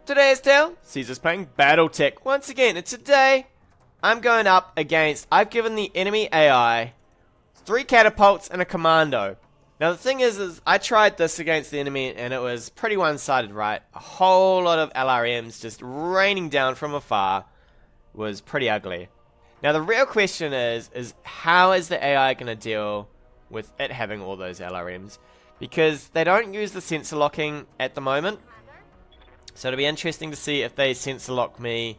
Today's tale sees us playing BattleTech once again, and today I'm going up against, I've given the enemy AI 3 catapults and a commando. Now the thing is I tried this against the enemy and it was pretty one-sided, right? A whole lot of LRMs just raining down from afar. Was pretty ugly. Now the real question is how is the AI going to deal with it having all those LRMs? Because they don't use the sensor locking at the moment. So it'll be interesting to see if they sensor lock me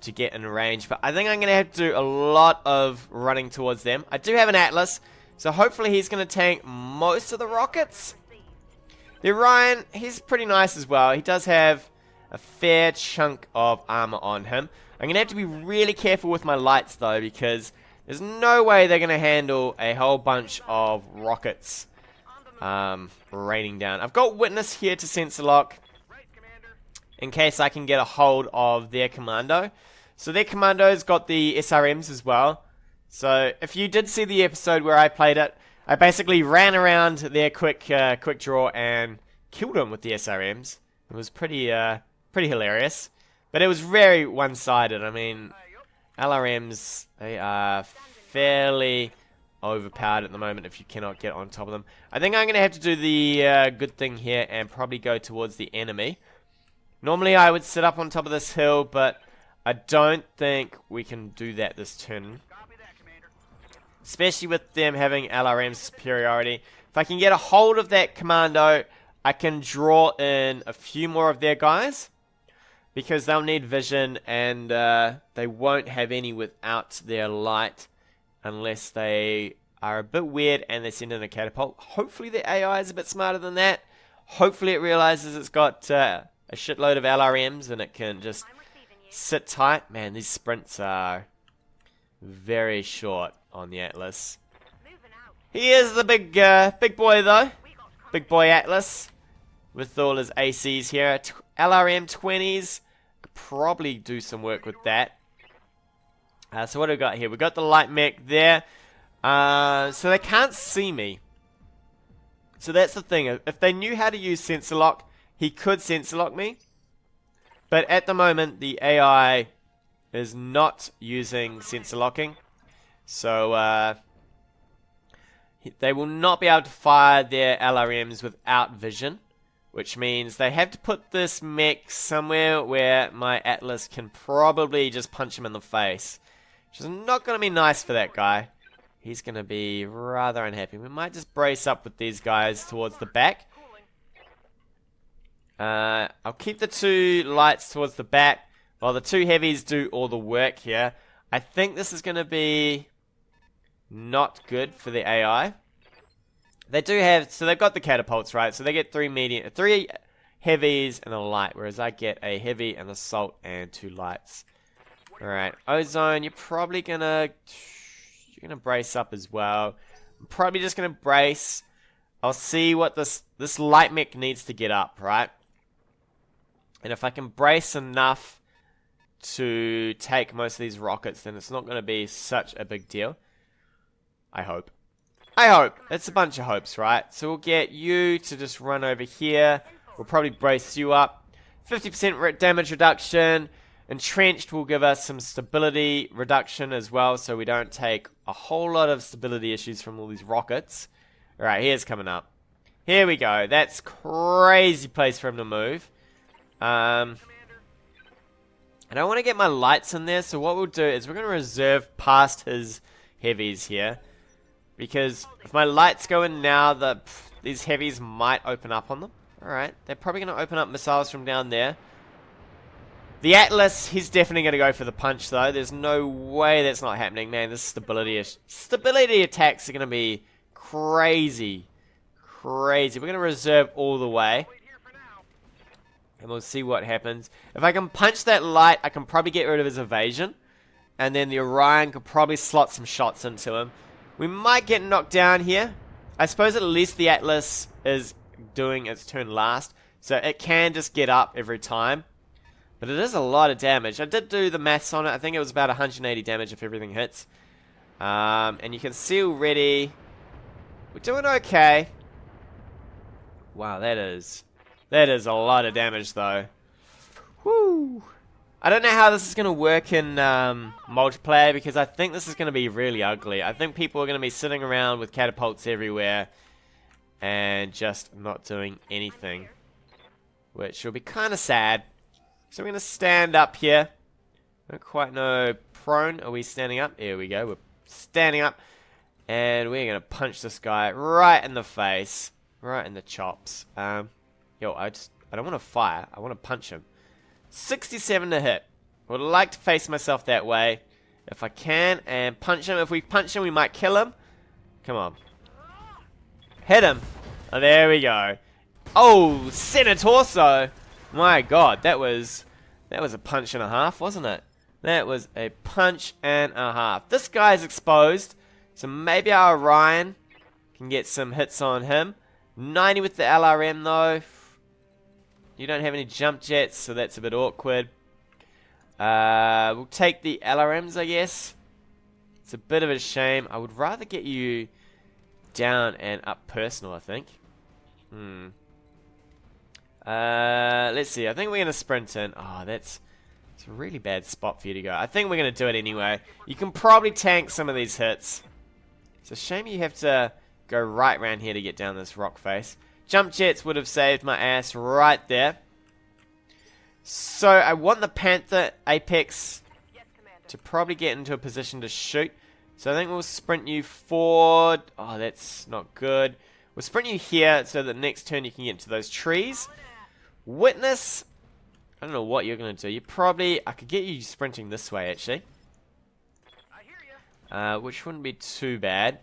to get in range. But I think I'm going to have to do a lot of running towards them. I do have an Atlas, so hopefully he's going to tank most of the rockets. The Orion, he's pretty nice as well. He does have a fair chunk of armor on him. I'm going to have to be really careful with my lights though, because there's no way they're going to handle a whole bunch of rockets raining down. I've got Witness here to sensor lock in case I can get a hold of their commando. So their commando's got the SRMs as well. So if you did see the episode where I played it, I basically ran around their quick draw and killed them with the SRMs. It was pretty hilarious. But it was very one-sided. I mean, LRMs, they are fairly overpowered at the moment if you cannot get on top of them. I think I'm going to have to do the good thing here and probably go towards the enemy. Normally I would sit up on top of this hill, but I don't think we can do that this turn. Especially with them having LRM superiority. If I can get a hold of that commando, I can draw in a few more of their guys. Because they'll need vision and they won't have any without their light. Unless they are a bit weird and they send in a catapult. Hopefully the AI is a bit smarter than that. Hopefully it realizes it's got a shitload of LRMs and it can just sit tight. Man, these sprints are very short on the Atlas. He is the big boy though. Big boy Atlas. With all his ACs here. LRM 20s. Could probably do some work with that. So what do we got here? We got the light mech there. So they can't see me. So that's the thing. If they knew how to use sensor lock, he could sensor lock me. But at the moment, the AI is not using sensor locking. So they will not be able to fire their LRMs without vision. Which means they have to put this mech somewhere where my Atlas can probably just punch him in the face. Which is not going to be nice for that guy. He's going to be rather unhappy. We might just brace up with these guys towards the back. I'll keep the 2 lights towards the back while the 2 heavies do all the work here. I think this is going to be not good for the AI. They do have, so they've got the catapults, right? So they get 3 heavies and a light, whereas I get a heavy, an assault, and 2 lights. Alright, Ozone, you're probably gonna brace up as well. I'm probably just gonna brace. I'll see what this light mech needs to get up, right? And if I can brace enough to take most of these rockets, then it's not gonna be such a big deal. I hope. I hope. It's a bunch of hopes, right? So we'll get you to just run over here. We'll probably brace you up. 50% damage reduction. Entrenched will give us some stability reduction as well, so we don't take a whole lot of stability issues from all these rockets. Alright, here's coming up. Here we go. That's crazy place for him to move. And I want to get my lights in there, so what we'll do is we're going to reserve past his heavies here. Because if my lights go in now, these heavies might open up on them. Alright, they're probably going to open up missiles from down there. The Atlas, he's definitely going to go for the punch though. There's no way that's not happening. Man, this stability attacks are going to be crazy. Crazy. We're going to reserve all the way. And we'll see what happens. If I can punch that light, I can probably get rid of his evasion. And then the Orion could probably slot some shots into him. We might get knocked down here. I suppose at least the Atlas is doing its turn last. So it can just get up every time. But it is a lot of damage. I did do the maths on it. I think it was about 180 damage if everything hits. And you can see already we're doing okay. Wow, that is a lot of damage though. Woo! I don't know how this is going to work in multiplayer, because I think this is going to be really ugly. I think people are going to be sitting around with catapults everywhere and just not doing anything, which will be kind of sad. So we're going to stand up here. I don't quite know. Prone, are we standing up? Here we go. We're standing up. And we're going to punch this guy right in the face. Right in the chops. Yo, I don't want to fire. I want to punch him. 67 to hit. Would like to face myself that way if I can and punch him. If we punch him, we might kill him. Come on. Hit him. Oh, there we go. Oh, center torso. My God, that was a punch and a half, wasn't it? That was a punch and a half. This guy's exposed, so maybe our Orion can get some hits on him. 90 with the LRM though. You don't have any jump jets, so that's a bit awkward. We'll take the LRMs, I guess. It's a bit of a shame. I would rather get you down and up personal, I think. Let's see. I think we're going to sprint in. Oh, it's a really bad spot for you to go. I think we're going to do it anyway. You can probably tank some of these hits. It's a shame you have to go right around here to get down this rock face. Jump jets would have saved my ass right there. So I want the Panther Apex to probably get into a position to shoot. So I think we'll sprint you forward. Oh, that's not good. We'll sprint you here so that next turn you can get into those trees. Witness. I don't know what you're going to do. You probably... I could get you sprinting this way, actually. Which wouldn't be too bad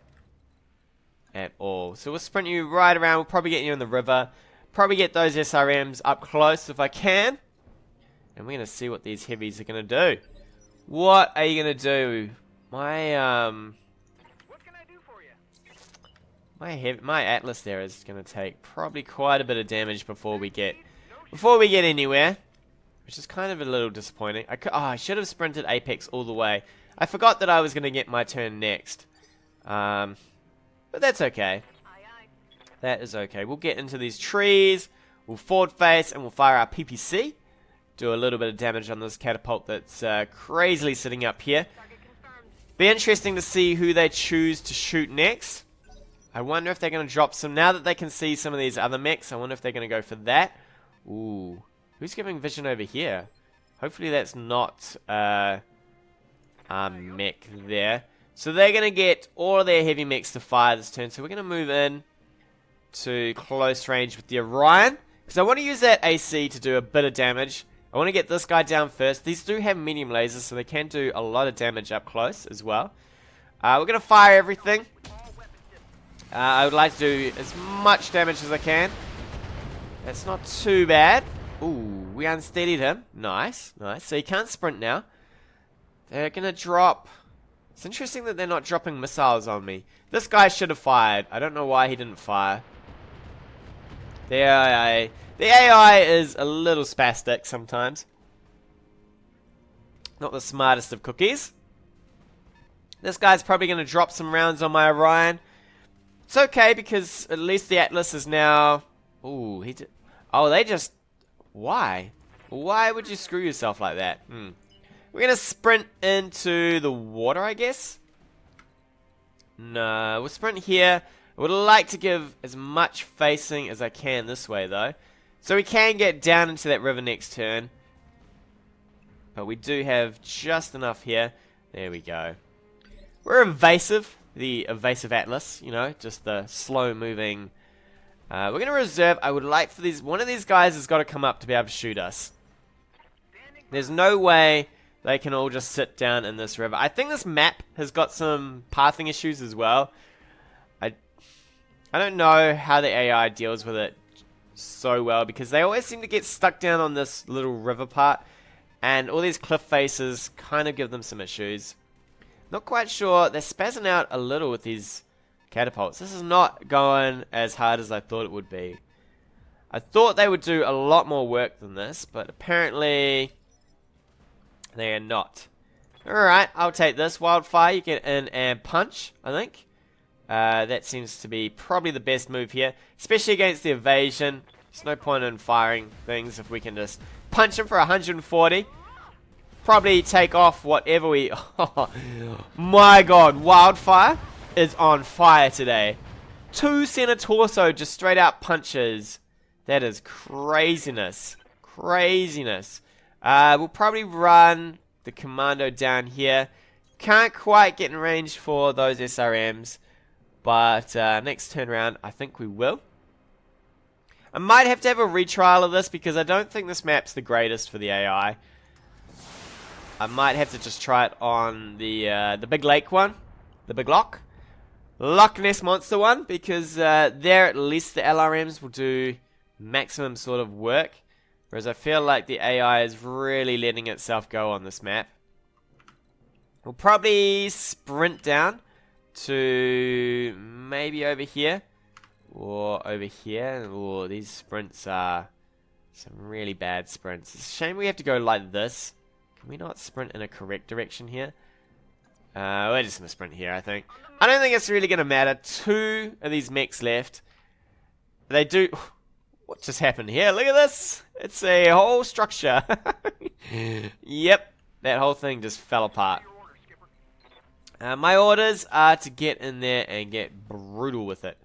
at all. So we'll sprint you right around. We'll probably get you in the river. Probably get those SRMs up close if I can. And we're going to see what these heavies are going to do. What are you going to do? My, What can I do for you? my Atlas there is going to take probably quite a bit of damage before we get anywhere. Which is kind of a little disappointing. I should have sprinted Apex all the way. I forgot that I was going to get my turn next. But that's okay. That is okay. We'll get into these trees. We'll forward face and we'll fire our PPC. Do a little bit of damage on this catapult that's crazily sitting up here. Be interesting to see who they choose to shoot next. I wonder if they're going to drop some. Now that they can see some of these other mechs, I wonder if they're going to go for that. Ooh. Who's giving vision over here? Hopefully that's not our mech there. So they're going to get all of their heavy mechs to fire this turn. So we're going to move in to close range with the Orion. Because I want to use that AC to do a bit of damage. I want to get this guy down first. These do have medium lasers, so they can do a lot of damage up close as well. We're going to fire everything. I would like to do as much damage as I can. That's not too bad. Ooh, we unsteadied him. Nice, nice. So he can't sprint now. They're going to drop... It's interesting that they're not dropping missiles on me. This guy should have fired. I don't know why he didn't fire. The AI is a little spastic sometimes. Not the smartest of cookies. This guy's probably going to drop some rounds on my Orion. It's okay because at least the Atlas is now... Ooh, he did... Oh, they just... Why? Why would you screw yourself like that? We're going to sprint into the water, I guess. No, we'll sprint here. I would like to give as much facing as I can this way, though. So we can get down into that river next turn. But we do have just enough here. There we go. We're evasive. The evasive Atlas, you know, just the slow-moving... we're going to reserve. I would like for these... One of these guys has got to come up to be able to shoot us. There's no way they can all just sit down in this river. I think this map has got some pathing issues as well. I don't know how the AI deals with it so well, because they always seem to get stuck down on this little river part, and all these cliff faces kind of give them some issues. Not quite sure. They're spazzing out a little with these catapults. This is not going as hard as I thought it would be. I thought they would do a lot more work than this, but apparently they are not. Alright, I'll take this. Wildfire, you get in and punch, I think. That seems to be probably the best move here, especially against the evasion. There's no point in firing things if we can just punch him for 140. Probably take off whatever we... Oh, my god, Wildfire is on fire today. 2 center torso, just straight out punches. That is craziness. Craziness. We'll probably run the commando down here. Can't quite get in range for those SRMs. But next turn around, I think we will. I might have to have a retrial of this because I don't think this map's the greatest for the AI. I might have to just try it on the big lake one, the big Loch Ness Monster one, because there at least the LRMs will do maximum sort of work, whereas I feel like the AI is really letting itself go on this map. We'll probably sprint down to maybe over here or over here. Oh, these sprints are some really bad sprints. It's a shame we have to go like this. Can we not sprint in a correct direction here? We're just going to sprint here, I think. I don't think it's really going to matter. 2 of these mechs left. They do... What just happened here? Look at this! It's a whole structure. Yep, that whole thing just fell apart. My orders are to get in there and get brutal with it.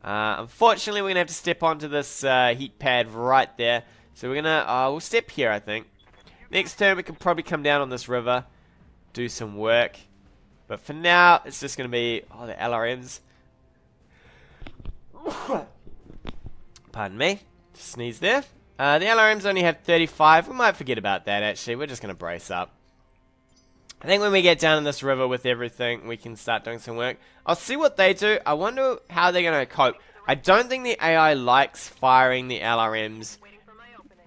Unfortunately, we're going to have to step onto this heat pad right there. So we're going to... we'll step here, I think. Next turn, we can probably come down on this river, do some work. But for now, it's just going to be... Oh, the LRMs. Pardon me. Sneeze there. The LRMs only have 35. We might forget about that, actually. We're just going to brace up. I think when we get down in this river with everything, we can start doing some work. I'll see what they do. I wonder how they're going to cope. I don't think the AI likes firing the LRMs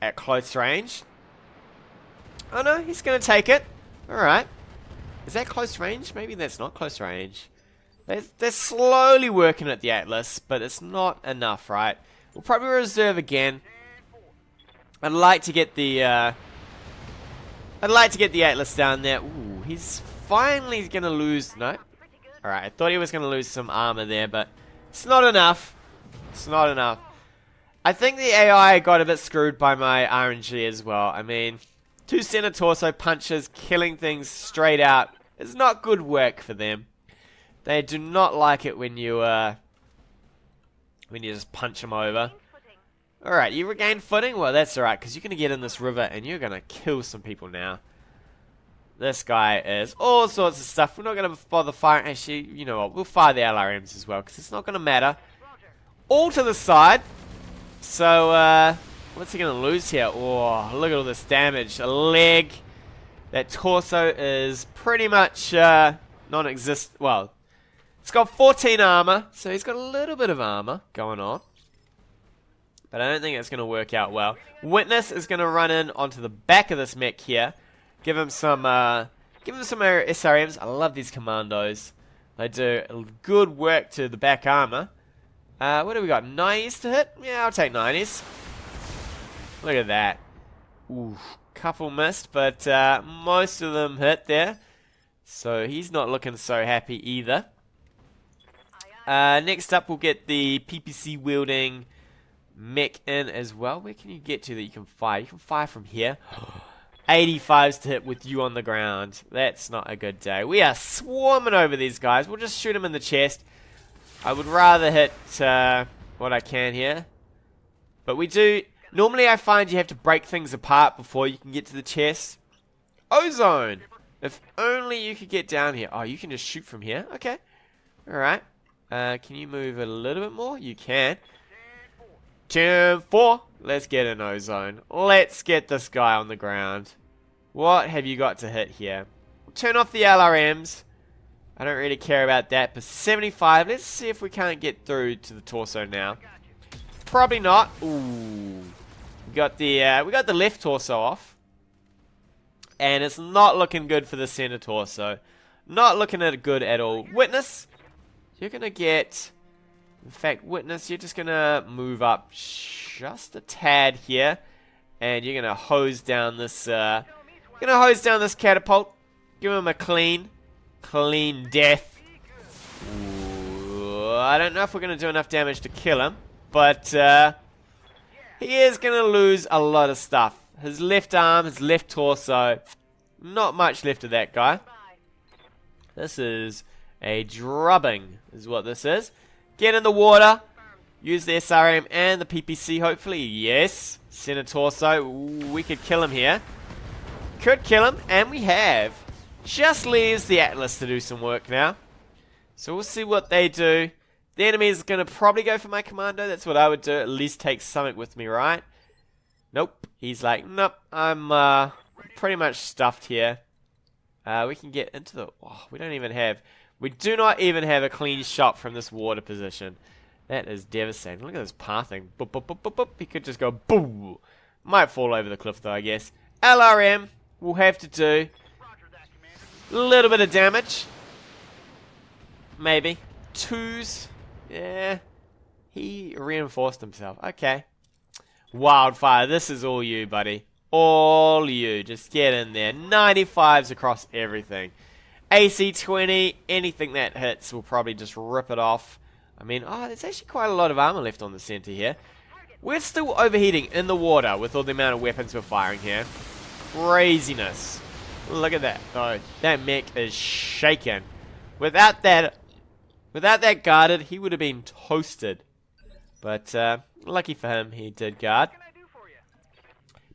at close range. Oh no, he's going to take it. Alright. Is that close range? Maybe that's not close range. They're slowly working at the Atlas, but it's not enough, right? We'll probably reserve again. I'd like to get the Atlas down there. Ooh, he's finally going to lose... No? Alright, I thought he was going to lose some armor there, but it's not enough. It's not enough. I think the AI got a bit screwed by my RNG as well. I mean... 2 center torso punches, killing things straight out. It's not good work for them. They do not like it when you just punch them over. Alright, you regain footing? Well, that's alright, because you're going to get in this river and you're going to kill some people now. This guy is all sorts of stuff. We're not going to bother firing. Actually, you know what? We'll fire the LRMs as well, because it's not going to matter. All to the side. So, what's he going to lose here? Oh, look at all this damage. A leg. That torso is pretty much non-existent. Well, it's got 14 armor, so he's got a little bit of armor going on. But I don't think it's going to work out well. Witness is going to run in onto the back of this mech here. Give him some SRMs. I love these commandos. They do good work to the back armor. What do we got? 90s to hit? Yeah, I'll take 90s. Look at that. Ooh, couple missed, but most of them hit there. So he's not looking so happy either. Next up, we'll get the PPC wielding mech in as well. Where can you get to that you can fire? You can fire from here. 85s to hit with you on the ground. That's not a good day. We are swarming over these guys. We'll just shoot them in the chest. I would rather hit what I can here. But we do... Normally I find you have to break things apart before you can get to the chest. Ozone! If only you could get down here. Oh, you can just shoot from here? Okay. Alright. Can you move a little bit more? You can. Turn 4. Let's get an ozone. Let's get this guy on the ground. What have you got to hit here? Turn off the LRMs. I don't really care about that. But 75. Let's see if we can't get through to the torso now. Probably not. Ooh. We got the left torso off. And it's not looking good for the center torso. Not looking at it good at all. Witness. You're going to get... In fact, Witness, you're just going to move up just a tad here. And you're going to hose down this... catapult. Give him a clean death. Ooh, I don't know if we're going to do enough damage to kill him. But he is going to lose a lot of stuff. his left arm, his left torso. Not much left of that guy. This is a drubbing, is what this is. Get in the water. Use the SRM and the PPC, hopefully. Yes. Center torso. Ooh, we could kill him here. Could kill him, and we have. Just leaves the Atlas to do some work now. So we'll see what they do. The enemy is going to probably go for my commando. That's what I would do. At least take something with me, right? Nope. He's like, nope. I'm pretty much stuffed here. We can get into the... Oh, we don't even have... We do not even have a clean shot from this water position. That is devastating. Look at this pathing. Boop, boop, boop, boop, boop. He could just go boom. Might fall over the cliff though, I guess. LRM will have to do a little bit of damage. Maybe. Twos. Yeah. He reinforced himself. Okay. Wildfire, this is all you, buddy. All you. Just get in there. 95s across everything. AC 20, anything that hits will probably just rip it off. I mean, oh, there's actually quite a lot of armor left on the center here. We're still overheating in the water with all the amount of weapons we're firing here. Craziness. Look at that, though. That mech is shaking. Without that guarded, he would have been toasted. But, lucky for him, he did guard.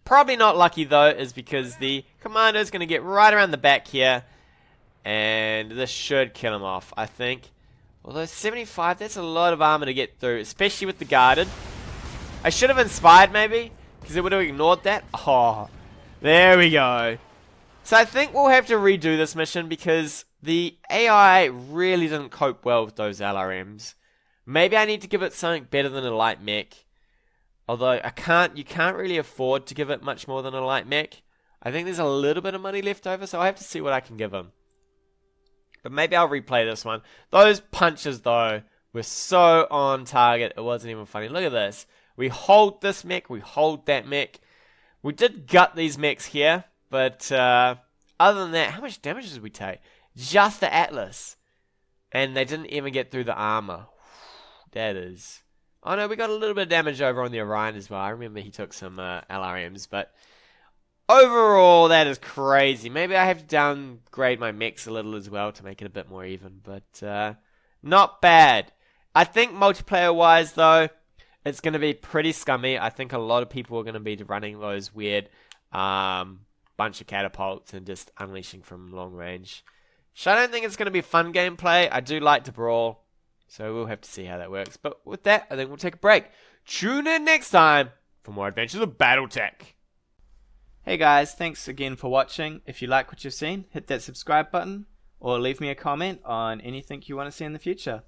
Probably not lucky, though, is because the commando is going to get right around the back here. And this should kill him off, I think. Although 75, that's a lot of armor to get through, especially with the guarded. I should have inspired, maybe, because it would have ignored that. Oh, there we go. So I think we'll have to redo this mission because the AI really didn't cope well with those LRMs. Maybe I need to give it something better than a light mech. Although you can't really afford to give it much more than a light mech. I think there's a little bit of money left over, so I have to see what I can give him. But maybe I'll replay this one. Those punches, though, were so on target, it wasn't even funny. Look at this. We hold this mech, we hold that mech. We did gut these mechs here, but other than that, how much damage did we take? Just the Atlas. And they didn't even get through the armor. That is... Oh no, we got a little bit of damage over on the Orion as well. I remember he took some LRMs, but... Overall, that is crazy. Maybe I have to downgrade my mechs a little as well to make it a bit more even, but not bad. I think multiplayer-wise, though, it's going to be pretty scummy. I think a lot of people are going to be running those weird bunch of catapults and just unleashing from long range. So I don't think it's going to be fun gameplay. I do like to brawl, so we'll have to see how that works. But with that, I think we'll take a break. Tune in next time for more adventures of BattleTech. Hey guys, thanks again for watching. If you like what you've seen, hit that subscribe button or leave me a comment on anything you want to see in the future.